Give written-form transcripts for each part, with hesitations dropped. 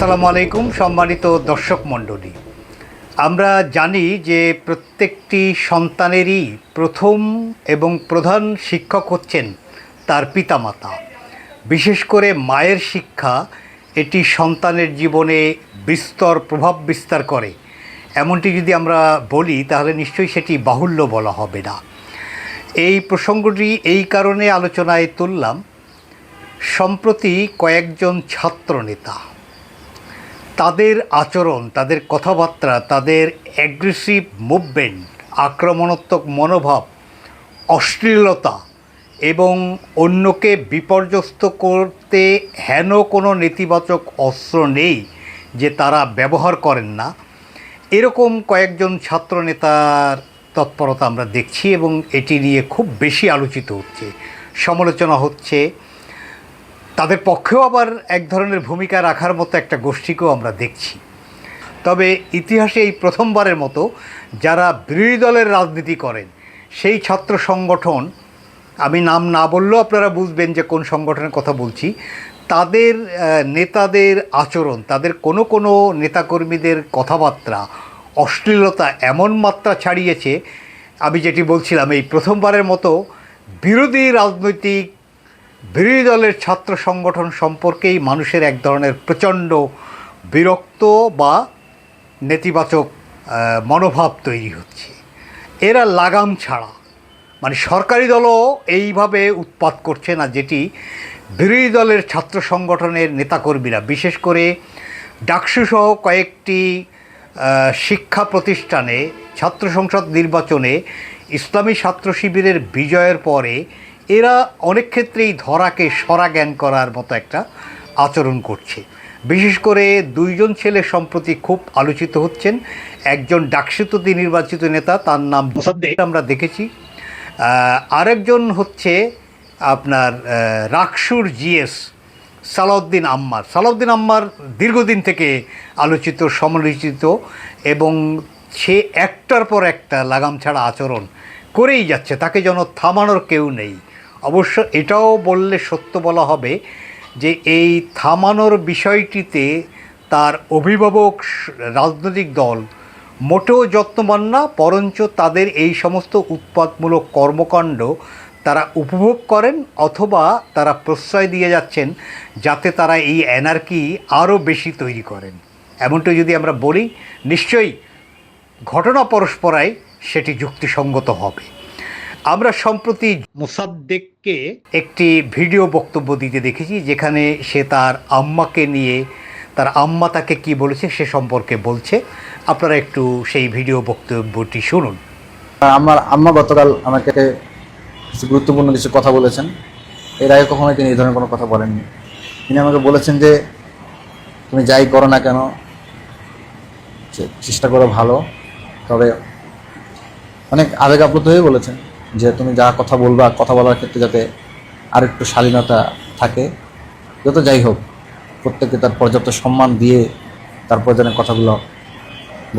আসসালামু আলাইকুম সম্মানিত দর্শক মণ্ডলী। আমরা জানি যে প্রত্যেকটি সন্তানেরই প্রথম এবং প্রধান শিক্ষক হচ্ছেন তার পিতামাতা। বিশেষ করে মায়ের শিক্ষা এটি সন্তানের জীবনে বিস্তর প্রভাব বিস্তার করে। এমনটি যদি আমরা বলি তাহলে নিশ্চয়ই সেটি বাহুল্য বলা হবে না। এই প্রসঙ্গটি এই কারণে আলোচনায় তুললাম, সম্প্রতি কয়েকজন ছাত্রনেতা তাদের আচরণ, তাদের কথাবার্তা, তাদের অ্যাগ্রেসিভ মুভমেন্ট, আক্রমণাত্মক মনোভাব, অশ্লীলতা এবং অন্যকে বিপর্যস্ত করতে হেন কোনো নেতিবাচক অস্ত্র নেই যে তারা ব্যবহার করেন না। এরকম কয়েকজন ছাত্রনেতার তৎপরতা আমরা দেখছি এবং এটি নিয়ে খুব বেশি আলোচিত হচ্ছে, সমালোচনা হচ্ছে। তাদের পক্ষেও আবার এক ধরনের ভূমিকা রাখার মতো একটা গোষ্ঠীকেও আমরা দেখছি। তবে ইতিহাসে এই প্রথমবারের মতো যারা বিরোধী দলের রাজনীতি করেন সেই ছাত্র সংগঠন, আমি নাম না বললেও আপনারা বুঝবেন যে কোন সংগঠনের কথা বলছি, তাদের নেতাদের আচরণ, তাদের কোনো নেতাকর্মীদের কথাবার্তা, অশ্লীলতা এমন মাত্রা ছাড়িয়েছে, আমি যেটি বলছিলাম এই প্রথমবারের মতো বিরোধী দলের ছাত্র সংগঠন সম্পর্কেই মানুষের এক ধরনের প্রচণ্ড বিরক্ত বা নেতিবাচক মনোভাব তৈরি হচ্ছে। এরা লাগাম ছাড়া, মানে সরকারি দলও এইভাবে উৎপাত করছে না, যেটি বিরোধী দলের ছাত্র সংগঠনের নেতাকর্মীরা, বিশেষ করে ডাকসুসহ কয়েকটি শিক্ষা প্রতিষ্ঠানে ছাত্র সংসদ নির্বাচনে ইসলামী ছাত্র শিবিরের বিজয়ের পরে এরা অনেক ক্ষেত্রেই ধরাকে সরা জ্ঞান করার মতো একটা আচরণ করছে। বিশেষ করে দুইজন ছেলে সম্প্রতি খুব আলোচিত হচ্ছেন। একজন ডাকসুতে নির্বাচিত নেতা, তার নাম মোসাদ্দেক, আমরা দেখেছি। আরেকজন হচ্ছে আপনার রাকসুর জিএস সালাউদ্দিন আম্মার দীর্ঘদিন থেকে আলোচিত, সমালোচিত, এবং সে একটার পর একটা লাগাম ছাড়া আচরণ করেই যাচ্ছে, তাকে যেন থামানোর কেউ নেই। অবশ্য এটাও বললে সত্য বলা হবে যে এই থামানোর বিষয়টিতে তার অভিভাবক রাজনৈতিক দল মোটেও যত্নবান না, বরঞ্চ তাদের এই সমস্ত উৎপাতমূলক কর্মকাণ্ড তারা উপভোগ করেন অথবা তারা প্রশ্রয় দিয়ে যাচ্ছেন যাতে তারা এই অ্যানার্কি আরও বেশি তৈরি করেন। এমনটা যদি আমরা বলি, নিশ্চয়ই ঘটনা পরস্পরাই সেটি যুক্তিসঙ্গত হবে। আমরা সম্প্রতি মোসাদ্দেককে একটি ভিডিও বক্তব্য দিতে দেখেছি, যেখানে সে তার আম্মাকে নিয়ে, তার আম্মা তাকে কী বলেছে সে সম্পর্কে বলছে। আপনারা একটু সেই ভিডিও বক্তব্যটি শুনুন। আমার আম্মা গতকাল আমাকে কিছু গুরুত্বপূর্ণ কিছু কথা বলেছেন। এর আগে কখনোই তিনি এই ধরনের কোনো কথা বলেননি। তিনি আমাকে বলেছেন যে তুমি যাই করো না কেন চেষ্টা করো ভালো, তবে অনেক আবেগ আপ্লুত হয়ে বলেছেন যে তুমি যা কথা বলবা, কথা বলার ক্ষেত্রে যাতে আর একটু শালীনতা থাকে, যত যাই হোক প্রত্যেককে তার পর্যাপ্ত সম্মান দিয়ে তারপর যেন কথাগুলো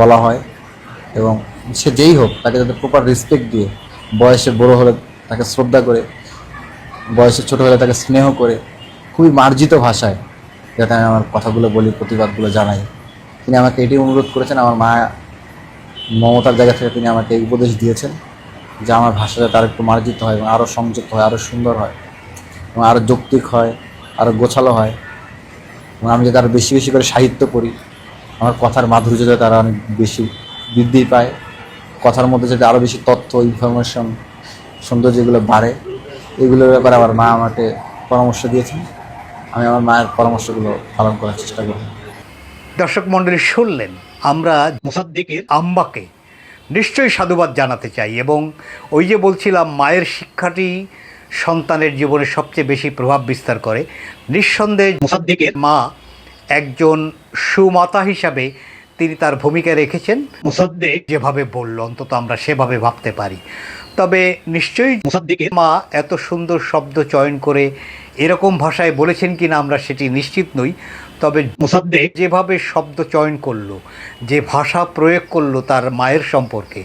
বলা হয়, এবং সে যেই হোক তাকে যাতে প্রপার রেসপেক্ট দিয়ে, বয়সে বড় হলে তাকে শ্রদ্ধা করে, বয়সে ছোটো হলে তাকে স্নেহ করে, খুবই মার্জিত ভাষায় যাতে আমি আমার কথাগুলো বলি, প্রতিবাদগুলো জানাই। তিনি আমাকে এটি অনুরোধ করেছেন। আমার মা মমতার জায়গা থেকে তিনি আমাকে এই উপদেশ দিয়েছেন যে আমার ভাষা যাতে আরও একটু মার্জিত হয় এবং আরও সংযত হয়, আরও সুন্দর হয় এবং আরও যৌক্তিক হয়, আরও গোছালো হয়, এবং আমি যাতে আরও বেশি বেশি করে সাহিত্য পড়ি, আমার কথার মাধুর্য যাতে আরও অনেক বেশি বৃদ্ধি পায়, কথার মধ্যে যাতে আরও বেশি তথ্য, ইনফরমেশন, সৌন্দর্য এগুলো বাড়ে, এগুলোর ব্যাপারে আমার মা আমাকে পরামর্শ দিয়েছেন। আমি আমার মায়ের পরামর্শগুলো পালন করার চেষ্টা করব। দর্শক মণ্ডলী শুনলেন, আমরা মোসাদ্দেকের আম্মাকে নিশ্চয়ই সাধুবাদ জানাতে চাই। এবং ওই যে বলছিলাম মায়ের শিক্ষাটি সন্তানের জীবনে সবচেয়ে বেশি প্রভাব বিস্তার করে। নিঃসন্দেহে মোসাদ্দেকের মা একজন সুমাতা হিসাবে তিনি তার ভূমিকা রেখেছেন। মোসাদ্দেক যেভাবে বলল, অন্তত আমরা সেভাবে ভাবতে পারি। তবে নিশ্চয়ই মোসাদ্দেকের মা এত সুন্দর শব্দ চয়ন করে এরকম ভাষায় বলেছেন কিনা আমরা সেটি নিশ্চিত নই। তবে মোসাদ্দেক যেভাবে শব্দ চয়ন করলো, যে ভাষা প্রয়োগ করলো তার মায়ের সম্পর্কে,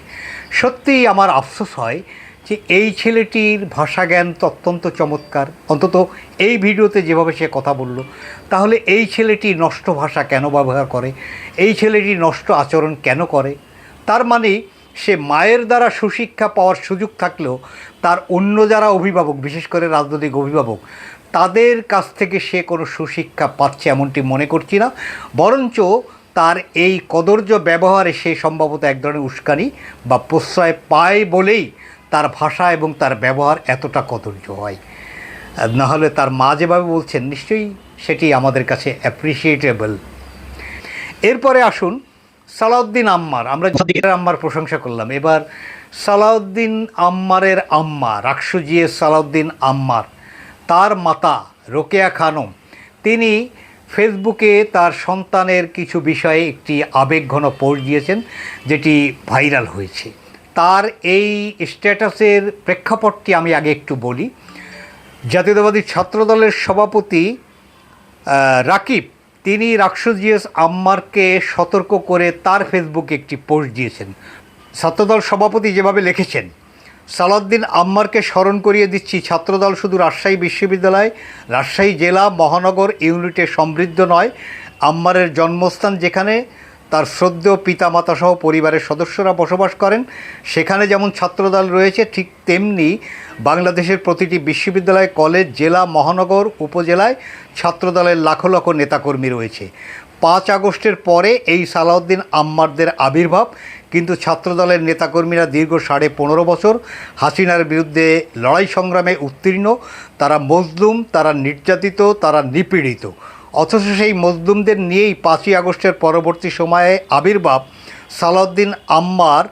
সত্যিই আমার আফসোস হয় যে এই ছেলেটির ভাষা জ্ঞান তো অত্যন্ত চমৎকার, অন্তত এই ভিডিওতে যেভাবে সে কথা বলল, তাহলে এই ছেলেটি নষ্ট ভাষা কেন ব্যবহার করে, এই ছেলেটি নষ্ট আচরণ কেন করে? তার মানে সে মায়ের দ্বারা সুশিক্ষা পাওয়ার সুযোগ থাকলেও তার অন্য যারা অভিভাবক, বিশেষ করে রাজনৈতিক অভিভাবক, তাদের কাছ থেকে সে কোনো সুশিক্ষা পাচ্ছে এমনটি মনে করছি না, বরঞ্চ তার এই কদর্য ব্যবহারে সে সম্ভবত এক ধরনের উস্কানি বা প্রশ্রয় পায় বলেই তার ভাষা এবং তার ব্যবহার এতটা কদর্য হয়। নাহলে তার মা যেভাবে বলছেন নিশ্চয়ই সেটি আমাদের কাছে অ্যাপ্রিসিয়েটেবল। এরপরে আসুন সালাউদ্দিন আম্মার। আমরা জিয়ার আম্মার প্রশংসা করলাম, এবার সালাউদ্দিন আম্মারের আম্মা রাকসুজিয়ে সালাউদ্দিন আম্মার, তার মাতা রোকেয়া খানম, তিনি ফেসবুকে তার সন্তানের কিছু বিষয়ে একটি আবেগঘন পোস্ট দিয়েছেন যেটি ভাইরাল হয়েছে। তার এই স্ট্যাটাসের প্রেক্ষাপটটি আমি আগে একটু বলি। জাতীয়তাবাদী ছাত্রদলের সভাপতি রাকিব, তিনি রাকসুজিয়েস আম্মারকে সতর্ক করে তার ফেসবুকে একটি পোস্ট দিয়েছেন। ছাত্রদল সভাপতি যেভাবে লিখেছেন, সালাউদ্দিন আম্মারকে স্মরণ করিয়ে দিচ্ছি, ছাত্রদল শুধু রাজশাহী বিশ্ববিদ্যালয়, রাজশাহী জেলা মহানগর ইউনিটে সমৃদ্ধ নয়, আম্মারের জন্মস্থান যেখানে তার শ্রদ্ধেয় পিতামাতাসহ পরিবারের সদস্যরা বসবাস করেন, সেখানে যেমন ছাত্রদল রয়েছে, ঠিক তেমনি বাংলাদেশের প্রতিটি বিশ্ববিদ্যালয়, কলেজ, জেলা, মহানগর, উপজেলায় ছাত্রদলের লাখো লাখো নেতাকর্মী রয়েছে। 5 আগস্টের পরে এই সালাউদ্দিন আম্মারদের আবির্ভাব, কিন্তু ছাত্রদলের নেতাকর্মীরা দীর্ঘ 15.5 বছর হাসিনার বিরুদ্ধে লড়াই সংগ্রামে উত্তীর্ণ। তারা মজলুম, তারা নির্যাতিত, তারা নিপীড়িত, অথচ সেই মজলুমদের নিয়েই 5ই আগস্টের পরবর্তী সময়ে আবির্ভাব। সালাউদ্দিন আম্মার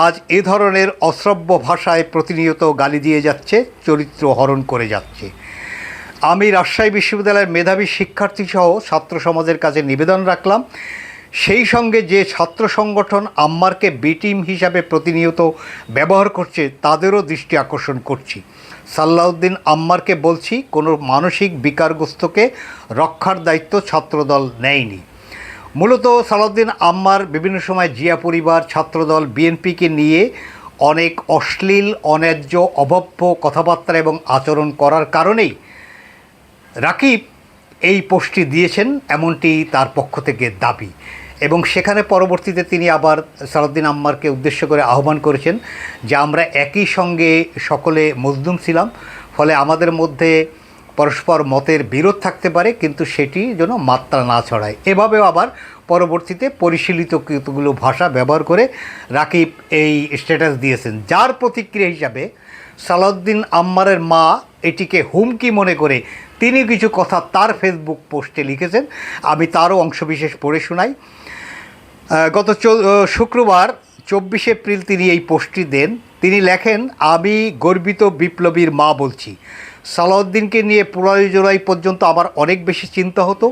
আজ এ ধরনের অশ্রাব্য ভাষায় প্রতিনিয়ত গালি দিয়ে যাচ্ছে, চরিত্র হরণ করে যাচ্ছে। আমি রাজশাহী বিশ্ববিদ্যালয়ের মেধাবী শিক্ষার্থীসহ ছাত্র সমাজের কাছে নিবেদন রাখলাম, সেই সঙ্গে যে ছাত্র সংগঠন আম্মারকে বি টিম হিসাবে প্রতিনিয়ত ব্যবহার করছে তাদেরও দৃষ্টি আকর্ষণ করছি। সালাউদ্দিন আম্মারকে বলছি, কোনো মানসিক বিকারগ্রস্তকে রক্ষার দায়িত্ব ছাত্রদল নেয়নি। মূলত সালাউদ্দিন আম্মার বিভিন্ন সময় জিয়া পরিবার, ছাত্রদল, বিএনপিকে নিয়ে অনেক অশ্লীল, অন্যায্য, অভব্য কথাবার্তা এবং আচরণ করার কারণেই রাকিব এই পোস্টটি দিয়েছেন, এমনটি তার পক্ষ থেকে দাবি। এবং সেখানে পরবর্তীতে তিনি আবার সালাউদ্দিন আম্মারকে উদ্দেশ্য করে আহ্বান করেছেন যে আমরা একই সঙ্গে সকলে মজলুম ছিলাম, ফলে আমাদের মধ্যে পরস্পর মতের বিরোধ থাকতে পারে, কিন্তু সেটি যেন মাত্রা না ছড়ায়। এভাবেও আবার পরবর্তীতে পরিশীলিত কতগুলো ভাষা ব্যবহার করে রাকিব এই স্ট্যাটাস দিয়েছেন, যার প্রতিক্রিয়া হিসাবে সালাউদ্দিন আম্মারের মা এটিকে হুমকি মনে করে তিনি কিছু কথা তার ফেসবুক পোস্টে লিখেছেন। আমি তারও অংশবিশেষ পড়ে শোনাই। গত শুক্রবার 24 এপ্রিল তিনি এই পোস্টটি দেন। তিনি লেখেন, আমি গর্বিত বিপ্লবীর মা বলছি, সালাউদ্দিনকে নিয়ে জুলাই পর্যন্ত আমার অনেক বেশি চিন্তা হতো।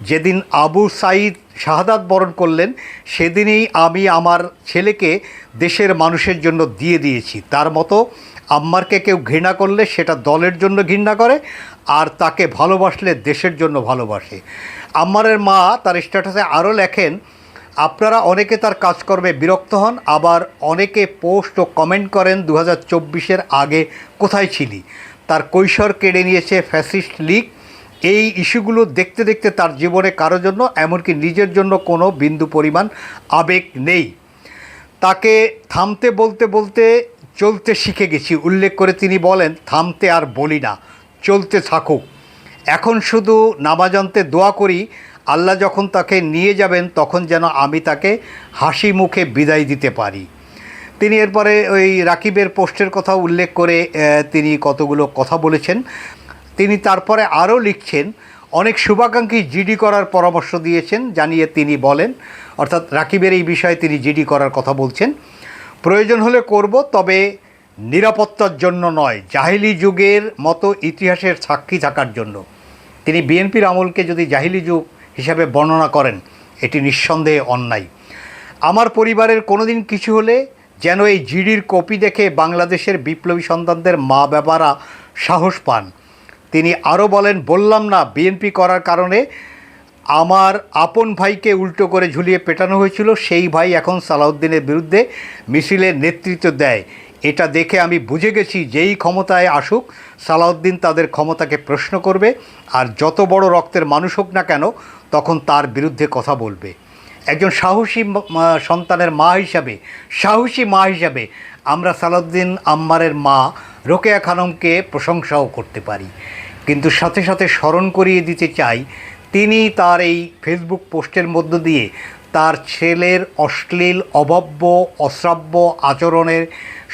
যেদিন আবু সাঈদ শাহাদাত বরণ করলেন, সেদিনই আমি আমার ছেলেকে দেশের মানুষের জন্য দিয়ে দিয়েছি। তার মতো আম্মারকে কেউ ঘৃণা করলে সেটা দলের জন্য ঘৃণা করে, আর তাকে ভালোবাসলে দেশের জন্য ভালোবাসে। আম্মারের মা তার স্ট্যাটাসে আরও লেখেন, আপনারা অনেকে তার কাজকর্মে বিরক্ত হন, আবার অনেকে পোস্ট ও কমেন্ট করেন 2024-এর আগে কোথায় ছিলি, তার কৈশোর কেড়ে নিয়েছে ফ্যাসিস্ট লীগ। এই ইস্যুগুলো দেখতে দেখতে তার জীবনে কারোর জন্য, এমনকি নিজের জন্য কোনো বিন্দু পরিমাণ আবেগ নেই। তাকে থামতে বলতে বলতে চলতে শিখে গেছি। উল্লেখ করে তিনি বলেন, থামতে আর বলি না, চলতে থাকুক। এখন শুধু নামাজান্তে দোয়া করি, আল্লাহ যখন তাকে নিয়ে যাবেন তখন যেন আমি তাকে হাসি মুখে বিদায় দিতে পারি। তিনি এরপরে ওই রাকিবের পোস্টের কথা উল্লেখ করে তিনি কতগুলো কথা বলেছেন। তিনি তারপরে আরও লিখছেন, অনেক শুভাকাঙ্ক্ষী জিডি করার পরামর্শ দিয়েছেন, জানিয়ে তিনি বলেন, অর্থাৎ রাকিবের এই বিষয়ে তিনি জিডি করার কথা বলছেন, প্রয়োজন হলে করব, তবে নিরাপত্তার জন্য নয়, জাহিলি যুগের মতো ইতিহাসের সাক্ষী থাকার জন্য। তিনি বিএনপির আমলকে যদি জাহিলি যুগ হিসাবে বর্ণনা করেন, এটি নিঃসন্দেহে অন্যায়। আমার পরিবারের কোনো দিন কিছু হলে যেন এই জিডির কপি দেখে বাংলাদেশের বিপ্লবী সন্তানদের মা বাবারা সাহস পান। তিনি আরও বলেন, বললাম না বিএনপি করার কারণে আমার আপন ভাইকে উল্টো করে ঝুলিয়ে পেটানো হয়েছিল, সেই ভাই এখন সালাউদ্দিনের বিরুদ্ধে মিছিলের নেতৃত্ব দেয়। এটা দেখে আমি বুঝে গেছি যেই ক্ষমতায় আসুক সালাউদ্দিন তাদের ক্ষমতাকে প্রশ্ন করবে, আর যত বড় রক্তের মানুষ হোক না কেন তখন তার বিরুদ্ধে কথা বলবে। একজন সন্তানের মা হিসাবে, সাহসী মা হিসাবে আমরা সালাউদ্দিন আম্মারের মা রোকেয়া খানমকে প্রশংসাও করতে পারি, কিন্তু সাথে সাথে স্মরণ করিয়ে দিতে চাই তিনি তার এই ফেসবুক পোস্টের মধ্য দিয়ে তার ছেলের অশ্লীল, অভব্য, অশ্রাব্য আচরণের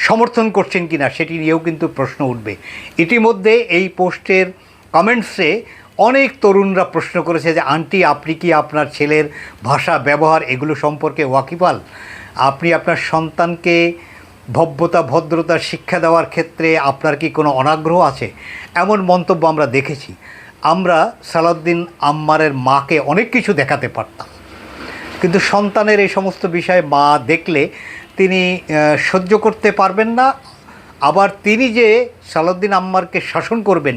সমর্থন করছেন কিনা সেটি নিয়েও কিন্তু প্রশ্ন উঠবে। ইতিমধ্যে এই পোস্টের কমেন্টসে অনেক তরুণরা প্রশ্ন করেছে যে আন্টি, আপনি কি আপনার ছেলের ভাষা ব্যবহার এগুলো সম্পর্কে ওয়াকিবহাল? আপনি আপনার সন্তানকে ভব্যতা, ভদ্রতা শিক্ষা দেওয়ার ক্ষেত্রে আপনার কি কোনো অনাগ্রহ আছে? এমন মন্তব্য আমরা দেখেছি। আমরা সালাউদ্দিন আম্মারের মাকে অনেক কিছু দেখাতে পারতাম, কিন্তু সন্তানের এই সমস্ত বিষয়ে মা দেখলে তিনি সহ্য করতে পারবেন না। আবার তিনি যে সালাউদ্দিন আম্মারকে শাসন করবেন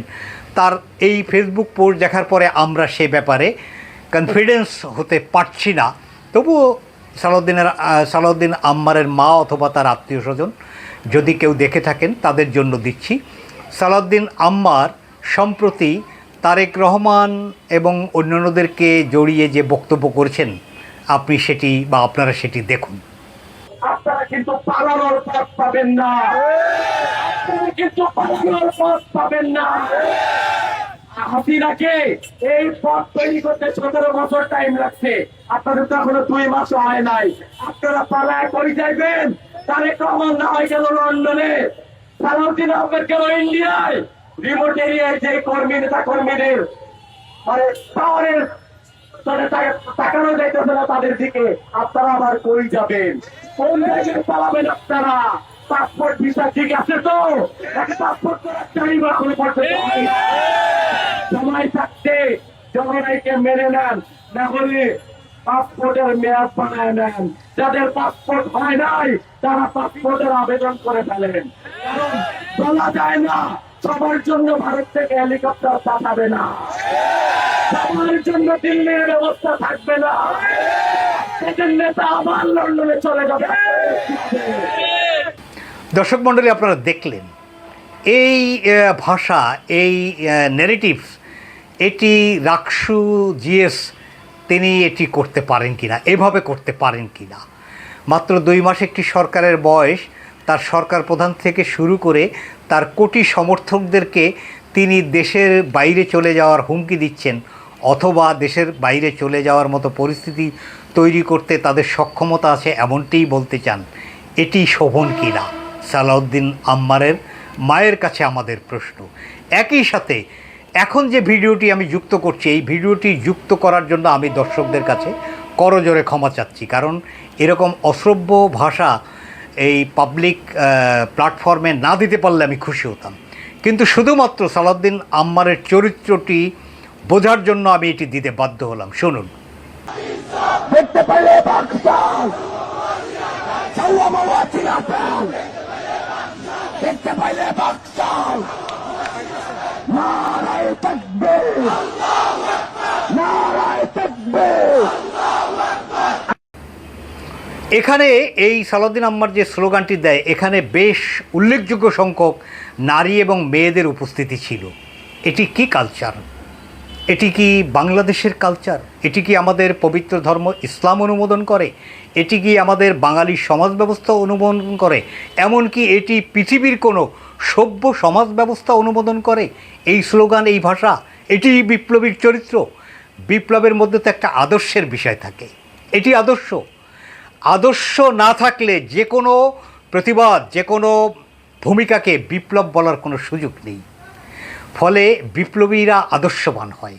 তার এই ফেসবুক পোস্ট দেখার পরে আমরা সে ব্যাপারে কনফিডেন্স হতে পারছি না। তবুও সালাউদ্দিন আম্মারের মা অথবা তার আত্মীয় স্বজন যদি কেউ দেখে থাকেন তাদের জন্য দিচ্ছি। সালাউদ্দিন আম্মার সম্প্রতি তারেক রহমান এবং অন্যান্যদেরকে জড়িয়ে যে বক্তব্য করেছেন, আপনি সেটি বা আপনারা সেটি দেখুন। আপনারা কিন্তু পালানোর পথ পাবেন না, আপনারা কিন্তু পালানোর পথ পাবেন না। হাসিনাকে এই পথ তৈরি করতে 17 বছর টাইম লাগছে, আপনাদের তো এখনো 2 মাস হয় নাই। আপনারা পালায় করে যাইবেন। তারেক রহমান না হয় গেল লন্ডনে, সালাউদ্দিন আহমেদ গেল ইন্ডিয়ায়, রিমোট এরিয়ায় যে নেতা কর্মীদের মানে পাওয়ারের তাকানো যাইতেছে না তাদের দিকে, আপনারা আবার কই যাবেন? কোন জায়গায় পালাবেন আপনারা? পাসপোর্ট ভিসা ঠিক আছে তো? একটা পাসপোর্ট করার টাইম এখনো পর্যন্ত হয় না। সময় থাকতে জনগণকে মেনে নেন, না হলে পাসপোর্টের মেয়াদ বানায় নেন। যাদের পাসপোর্ট হয় নাই তারা পাসপোর্টের আবেদন করে ফেলেন, কারণ বলা যায় না সবার জন্য ভারত থেকে হেলিকপ্টার পাঠাবে না, সবার জন্য দিল্লির ব্যবস্থা থাকবে না। সেদিন নেতা আবার লন্ডনে চলে যাবে। দর্শক মণ্ডলী, আপনারা দেখলেন এই ভাষা, এই ন্যারেটিভস, এটি রাকসু জিএস তিনি এটি করতে পারেন কিনা, এভাবে করতে পারেন কিনা। মাত্র 2 মাস একটি সরকারের বয়স, তার সরকার প্রধান থেকে শুরু করে তার কোটি সমর্থকদেরকে তিনি দেশের বাইরে চলে যাওয়ার হুমকি দিচ্ছেন, অথবা দেশের বাইরে চলে যাওয়ার মতো পরিস্থিতি তৈরি করতে তাদের সক্ষমতা আছে এমনটিই বলতে চান। এটি শোভন কিনা সালাউদ্দিন আম্মারের মায়ের কাছে আমাদের প্রশ্ন। একই সাথে এখন যে ভিডিওটি আমি যুক্ত করছি, এই ভিডিওটি যুক্ত করার জন্য আমি দর্শকদের কাছে করজোরে ক্ষমা চাচ্ছি, কারণ এরকম অশ্রব্য ভাষা এই পাবলিক প্ল্যাটফর্মে না দিতে পারলে আমি খুশি হতাম, কিন্তু শুধুমাত্র সালাউদ্দিন আম্মারের চরিত্রটি বোঝার জন্য আমি এটি দিতে বাধ্য হলাম। শুনুন। দেখতে পাইলে দেখতে পাইলে নারায়ে তাকবীর, নারায়ে তাকবীর। এখানে এই সালাউদ্দিন আম্মার যে স্লোগানটি দেয়, এখানে বেশ উল্লেখযোগ্য সংখ্যক নারী এবং মেয়েদের উপস্থিতি ছিল। এটি কি কালচার? এটি কি বাংলাদেশের কালচার? এটি কি আমাদের পবিত্র ধর্ম ইসলাম অনুমোদন করে? এটি কি আমাদের বাঙালি সমাজ ব্যবস্থা অনুমোদন করে? এমনকি এটি পৃথিবীর কোনো সভ্য সমাজ ব্যবস্থা অনুমোদন করে? এই স্লোগান, এই ভাষা, এটি বিপ্লবীর চরিত্র। বিপ্লবের মধ্যে তো একটা আদর্শের বিষয় থাকে, এটি আদর্শ। আদর্শ না থাকলে যে কোনো প্রতিবাদ, যে কোনো ভূমিকাকে বিপ্লব বলার কোনো সুযোগ নেই। ফলে বিপ্লবীরা আদর্শবান হয়।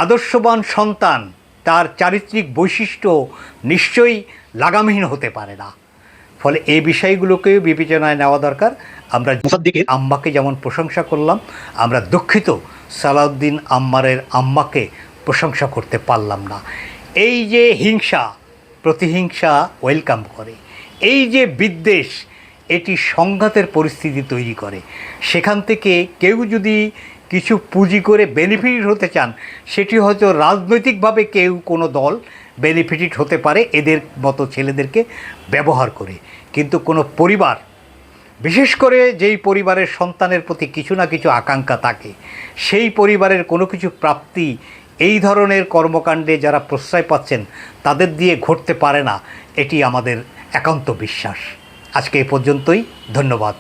আদর্শবান সন্তান, তার চারিত্রিক বৈশিষ্ট্য নিশ্চয়ই লাগামহীন হতে পারে না। ফলে এই বিষয়গুলোকেও বিবেচনায় নেওয়া দরকার। আমরা মুসাদ্দিকের আম্মাকে যেমন প্রশংসা করলাম, আমরা দুঃখিত সালাউদ্দিন আম্মারের আম্মাকে প্রশংসা করতে পারলাম না। এই যে হিংসা, প্রতিহিংসা ওয়েলকাম করে, এই যে বিদ্বেষ, এটি সংঘাতের পরিস্থিতি তৈরি করে। সেখান থেকে কেউ যদি কিছু পুঁজি করে বেনিফিট হতে চান, সেটি হয়তো রাজনৈতিকভাবে কেউ কোনো দল বেনিফিটেড হতে পারে এদের মতো ছেলেদেরকে ব্যবহার করে, কিন্তু কোনো পরিবার বিশেষ করে যেই পরিবারের সন্তানের প্রতি কিছু না কিছু আকাঙ্ক্ষা থাকে, সেই পরিবারের কোনো কিছু প্রাপ্তি এই ধরনের কর্মকাণ্ডে যারা প্রশ্রয় পাচ্ছেন তাদের দিয়ে ঘটতে পারে না, এটি আমাদের একান্ত বিশ্বাস। আজকে এ পর্যন্তই, ধন্যবাদ।